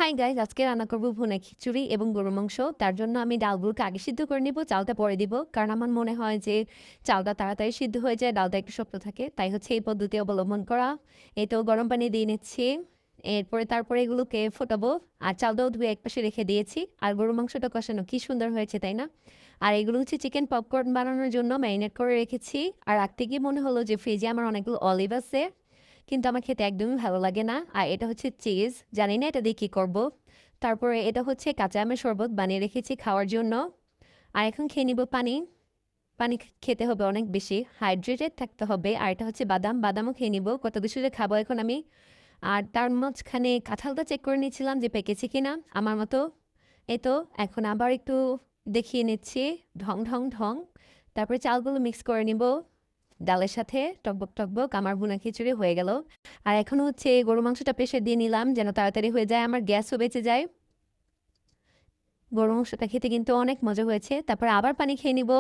Hi guys, আজকে রান্না করব ভুনা খিচুড়ি এবং গরুর মাংস। তার জন্য আমি ডালগুলোকে আগে সিদ্ধ করে নিব, চালটা পরে দিব। কারণ আমার মনে হয় যে চালটা তাড়াতাড়ি সিদ্ধ হয়ে যায়, ডালটা একটু শক্ত থাকে। তাই হচ্ছে এই পদ্ধতি অবলম্বন করা। এই তো গরম পানি দিয়ে নিচ্ছি। তারপরে এগুলোকে ফোটাবো। আর চালটাও ধুয়ে একপাশে রেখে দিয়েছি। আর গরুর মাংসটা কষানো কি সুন্দর হয়েছে, তাই না? আর এগুলো হচ্ছে চিকেন পপকর্ন বানানোর জন্য ম্যারিনেট করে রেখেছি। আর রাখতে গিয়ে মনে হলো যে ফ্রিজে আমার অনেকগুলো অলিভ আছে, কিন্তু আমার খেতে একদমই ভালো লাগে না। আর এটা হচ্ছে চিজ, জানি না এটা দিয়ে কী করবো। তারপরে এটা হচ্ছে কাঁচা আমের শরবত বানিয়ে রেখেছি খাওয়ার জন্য। আর এখন খেয়ে নিব পানি। পানি খেতে হবে, অনেক বেশি হাইড্রেটেড থাকতে হবে। আর এটা হচ্ছে বাদাম, বাদামও খেয়ে নিব। কত কিছু যে খাবো এখন আমি। আর তার মাঝখানে কাঁঠালটা চেক করে নিচ্ছিলাম যে পেকেছে কিনা আমার মতো। এই তো এখন আবার একটু দেখিয়ে নিচ্ছি। ঢং ঢং ঢং। তারপরে চালগুলো মিক্স করে নিব ডালের সাথে। টকবক টকবক আমার ভুনা খিচুড়ি হয়ে গেল। আর এখন হচ্ছে গরু মাংসটা প্রেসার দিয়ে নিলাম যেন তাড়াতাড়ি হয়ে যায়, আমার গ্যাসও বেঁচে যায়। গরু মাংসটা খেতে কিন্তু অনেক মজা হয়েছে। তারপর আবার পানি খেয়ে নিব।